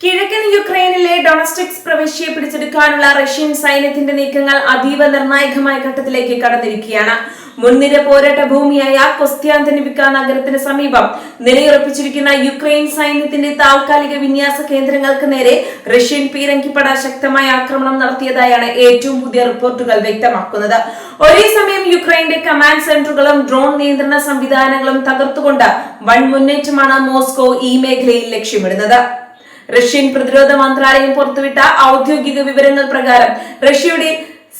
കിഴക്കൻ യുക്രൈനിലെ ഡൊണസ്റ്റിക് പ്രവിശ്യയെ പിടിച്ചെടുക്കാനുള്ള റഷ്യൻ സൈന്യത്തിന്റെ നീക്കങ്ങൾ അതീവ നിർണായകമായ ഘട്ടത്തിലേക്ക് കടന്നിരിക്കുകയാണ്. മുൻനിര പോരാട്ട ഭൂമിയായ കൊസ്ത്യാന്തിനിവിക്ക നഗരത്തിന് സമീപം നിലയുറപ്പിച്ചിരിക്കുന്ന യുക്രൈൻ സൈന്യത്തിന്റെ താൽക്കാലിക വിന്യാസ കേന്ദ്രങ്ങൾക്ക് നേരെ റഷ്യൻ പീരങ്കിപ്പട ശക്തമായ ആക്രമണം നടത്തിയതായാണ് ഏറ്റവും പുതിയ റിപ്പോർട്ടുകൾ വ്യക്തമാക്കുന്നത്. ഒരേ സമയം യുക്രൈന്റെ കമാൻഡ് സെന്ററുകളും ഡ്രോൺ നിയന്ത്രണ സംവിധാനങ്ങളും തകർത്തുകൊണ്ട് വൻ മുന്നേറ്റമാണ് മോസ്കോ ഈ മേഖലയിൽ ലക്ഷ്യമിടുന്നത്. റഷ്യൻ പ്രതിരോധ മന്ത്രാലയം പുറത്തുവിട്ട ഔദ്യോഗിക വിവരങ്ങൾ പ്രകാരം റഷ്യയുടെ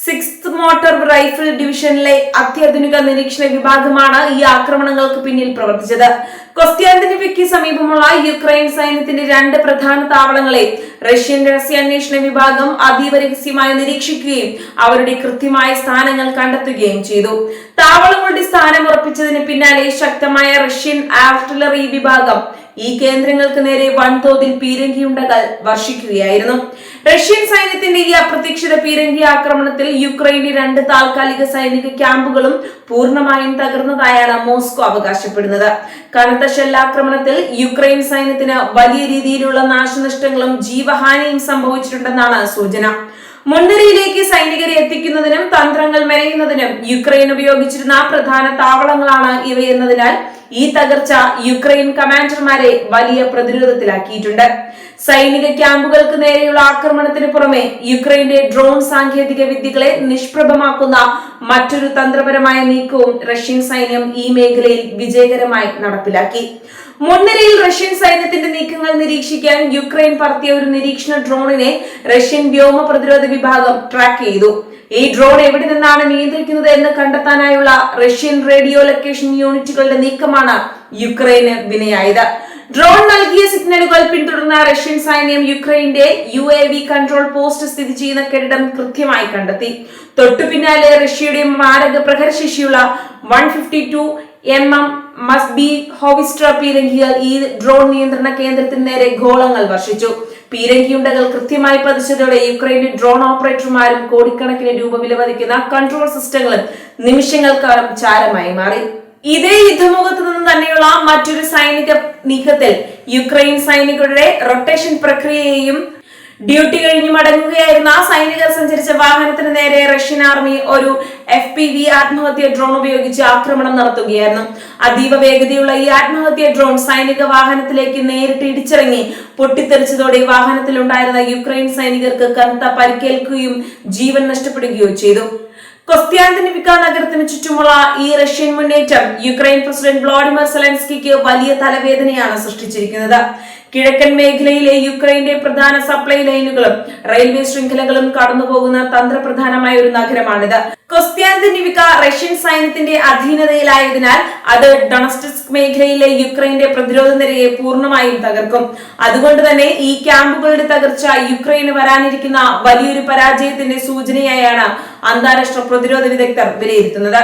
6th മോട്ടോർ റൈഫിൾ ഡിവിഷനിലെ അത്യാധുനിക നിരീക്ഷണ വിഭാഗമാണ് ഈ ആക്രമണങ്ങൾക്ക് പിന്നിൽ പ്രവർത്തിച്ചത്. കൊസ്ത്യാന്തിനിവിക്ക് സമീപമുള്ള യുക്രൈൻ സൈന്യത്തിന്റെ 2 പ്രധാന താവളങ്ങളെ റഷ്യൻ രഹസ്യാന്വേഷണ വിഭാഗം അതീവ രഹസ്യമായി നിരീക്ഷിക്കുകയും അവരുടെ കൃത്യമായ സ്ഥാനങ്ങൾ കണ്ടെത്തുകയും ചെയ്തു. താവളങ്ങളുടെ സ്ഥാനം ഉറപ്പിച്ചതിന് പിന്നാലെ ശക്തമായ റഷ്യൻ ആർട്ടിലറി വിഭാഗം ഈ കേന്ദ്രങ്ങൾക്ക് നേരെ വൻതോതിൽ പീരങ്കിയുണ്ടകൾ വർഷിക്കുകയായിരുന്നു. റഷ്യൻ സൈന്യത്തിന്റെ ഈ അപ്രതീക്ഷിത പീരങ്കി ആക്രമണത്തിൽ യുക്രൈന്റെ 2 താൽക്കാലിക സൈനിക ക്യാമ്പുകളും പൂർണ്ണമായും തകർന്നതായാണ് മോസ്കോ അവകാശപ്പെടുന്നത്. കനത്ത ഷെല്ലാക്രമണത്തിൽ യുക്രൈൻ സൈന്യത്തിന് വലിയ രീതിയിലുള്ള നാശനഷ്ടങ്ങളും ജീവഹാനിയും സംഭവിച്ചിട്ടുണ്ടെന്നാണ് സൂചന. മുൻനിരയിലേക്ക് സൈനികരെ എത്തിക്കുന്നതിനും തന്ത്രങ്ങൾ മെനയുന്നതിനും യുക്രൈൻ ഉപയോഗിച്ചിരുന്ന പ്രധാന താവളങ്ങളാണ് ഇവയെന്നതിനാൽ ഈ തകർച്ച യുക്രൈൻ കമാൻഡർമാരെ വലിയ പ്രതിരോധത്തിലാക്കിയിട്ടുണ്ട്. സൈനിക ക്യാമ്പുകൾക്ക് നേരെയുള്ള ആക്രമണത്തിന് പുറമെ യുക്രൈന്റെ ഡ്രോൺ സാങ്കേതിക വിദ്യകളെ നിഷ്പ്രഭമാക്കുന്ന മറ്റൊരു തന്ത്രപരമായ നീക്കവും റഷ്യൻ സൈന്യം ഈ മേഖലയിൽ വിജയകരമായി നടപ്പിലാക്കി. മുൻനിരയിൽ റഷ്യൻ സൈന്യത്തിന്റെ നീക്കങ്ങൾ നിരീക്ഷിക്കാൻ യുക്രൈൻ പറത്തിയ ഒരു നിരീക്ഷണ ഡ്രോണിനെ റഷ്യൻ വ്യോമ പ്രതിരോധ വിഭാഗം ട്രാക്ക് ചെയ്തു. ഈ ഡ്രോൺ എവിടെ നിന്നാണ് നിയന്ത്രിക്കുന്നത് എന്ന് കണ്ടെത്താനായുള്ള റഷ്യൻ റേഡിയോ ലൊക്കേഷൻ യൂണിറ്റുകളുടെ നീക്കമാണ് യുക്രൈന് വിനയായത്. ഡ്രോൺ നൽകിയ സിഗ്നലുകൾ പിന്തുടർന്ന റഷ്യൻ സൈന്യം യുക്രൈന്റെ UAV കൺട്രോൾ പോസ്റ്റ് സ്ഥിതി ചെയ്യുന്ന കെട്ടിടം കൃത്യമായി കണ്ടെത്തി. തൊട്ടു പിന്നാലെ റഷ്യയുടെ മാരക പ്രഹരശേഷിയുള്ള 152 mm മസ്ബി ഹോവിസ്റ്റർ പീരങ്കികൾ ഈ ഡ്രോൺ നിയന്ത്രണ കേന്ദ്രത്തിന് നേരെ ഗോളങ്ങൾ വർഷിച്ചു. പീരങ്കിയുണ്ടകൾ കൃത്യമായി പതിച്ചതോടെ യുക്രൈന്റെ ഡ്രോൺ ഓപ്പറേറ്റർമാരും കോടിക്കണക്കിന് രൂപ വിലമതിക്കുന്ന കൺട്രോൾ സിസ്റ്റങ്ങളും നിമിഷങ്ങൾക്കകം ചാരമായി മാറി. ഇതേ യുദ്ധമുഖത്ത് നിന്ന് തന്നെയുള്ള മറ്റൊരു സൈനിക നീക്കത്തിൽ യുക്രൈൻ സൈനികരുടെ റൊട്ടേഷൻ പ്രക്രിയയെയും ഡ്യൂട്ടി കഴിഞ്ഞ് മടങ്ങുകയായിരുന്ന സൈനികർ സഞ്ചരിച്ച വാഹനത്തിന് നേരെ റഷ്യൻ ആർമി ഒരു FPV ആത്മഹത്യ ഡ്രോൺ ഉപയോഗിച്ച് ആക്രമണം നടത്തുകയായിരുന്നു. അതീവ വേഗതയുള്ള ഈ ആത്മഹത്യ ഡ്രോൺ സൈനിക വാഹനത്തിലേക്ക് നേരിട്ട് ഇടിച്ചിറങ്ങി പൊട്ടിത്തെറിച്ചതോടെ വാഹനത്തിലുണ്ടായിരുന്ന യുക്രൈൻ സൈനികർക്ക് കനത്ത പരിക്കേൽക്കുകയും ജീവൻ നഷ്ടപ്പെടുകയോ ചെയ്തു. കൊസ്ത്യാന്തിനിവിക്ക നഗരത്തിന് ചുറ്റുമുള്ള ഈ റഷ്യൻ മുന്നേറ്റം യുക്രൈൻ പ്രസിഡന്റ് വ്ളാഡിമിർ സെലൻസ്കിക്ക് വലിയ തലവേദനയാണ് സൃഷ്ടിച്ചിരിക്കുന്നത്. കിഴക്കൻ മേഖലയിലെ യുക്രൈന്റെ പ്രധാന സപ്ലൈ ലൈനുകളും റെയിൽവേ ശൃംഖലകളും കടന്നുപോകുന്ന തന്ത്രപ്രധാനമായ ഒരു നഗരമാണിത്. കൊസ്ത്യാന്തിനിവിക്ക റഷ്യൻ സൈന്യത്തിന്റെ അധീനതയിലായതിനാൽ അത് ഡൊണസ്റ്റിക് മേഖലയിലെ യുക്രൈന്റെ പ്രതിരോധ നിരയെ പൂർണ്ണമായും തകർക്കും. അതുകൊണ്ട് തന്നെ ഈ ക്യാമ്പുകളുടെ തകർച്ച യുക്രൈന് വരാനിരിക്കുന്ന വലിയൊരു പരാജയത്തിന്റെ സൂചനയായാണ് അന്താരാഷ്ട്ര പ്രതിരോധ വിദഗ്ധർ വിലയിരുത്തുന്നത്.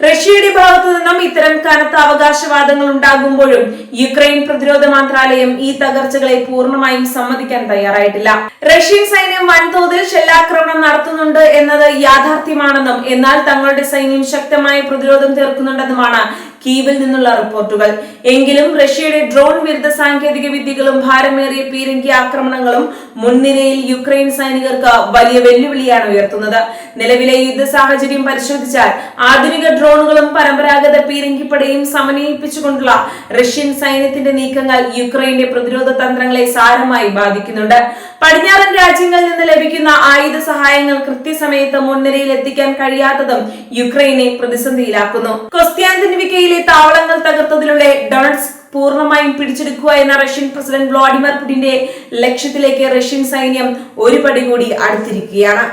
റഷ്യയുടെ ഭാഗത്തു നിന്നും ഇത്തരം കനത്ത അവകാശവാദങ്ങൾ ഉണ്ടാകുമ്പോഴും യുക്രൈൻ പ്രതിരോധ മന്ത്രാലയം ഈ തകർച്ചകളെ പൂർണ്ണമായും സമ്മതിക്കാൻ തയ്യാറായിട്ടില്ല. റഷ്യൻ സൈന്യം വൻതോതിൽ ഷെല്ലാക്രമണം നടത്തുന്നുണ്ട് എന്നത് യാഥാർത്ഥ്യമാണെന്നും എന്നാൽ തങ്ങളുടെ സൈന്യം ശക്തമായ പ്രതിരോധം തീർക്കുന്നുണ്ടെന്നുമാണ് കീവിൽ നിന്നുള്ള റിപ്പോർട്ടുകൾ. എങ്കിലും റഷ്യയുടെ ഡ്രോൺ വിരുദ്ധ സാങ്കേതിക വിദ്യകളും ഭാരമേറിയ പീരങ്കി ആക്രമണങ്ങളും മുൻനിരയിൽ യുക്രൈൻ സൈനികർക്ക് വലിയ വെല്ലുവിളിയാണ് ഉയർത്തുന്നത്. നിലവിലെ യുദ്ധ സാഹചര്യം പരിശോധിച്ചാൽ ആധുനിക ഡ്രോണുകളും പരമ്പരാഗത പീരങ്കിപ്പടയും സമന്വയിപ്പിച്ചുകൊണ്ടുള്ള റഷ്യൻ സൈന്യത്തിന്റെ നീക്കങ്ങൾ യുക്രൈന്റെ പ്രതിരോധ തന്ത്രങ്ങളെ സാരമായി ബാധിക്കുന്നുണ്ട്. പടിഞ്ഞാറൻ രാജ്യങ്ങളിൽ നിന്ന് ലഭിക്കുന്ന ആയുധ സഹായങ്ങൾ കൃത്യസമയത്ത് മുൻനിരയിൽ എത്തിക്കാൻ കഴിയാത്തതും യുക്രൈനെ പ്രതിസന്ധിയിലാക്കുന്നു. കൊസ്ത്യാന്തിനിവിക്കയിലെ താവളങ്ങൾ തകർത്തതിലൂടെ ഡൊണറ്റ്സ്ക് പൂർണ്ണമായും പിടിച്ചെടുക്കുക എന്ന റഷ്യൻ പ്രസിഡന്റ് വ്ളാഡിമിർ പുടിന്റെ ലക്ഷ്യത്തിലേക്ക് റഷ്യൻ സൈന്യം ഒരു പടി കൂടി അടുത്തിരിക്കുകയാണ്.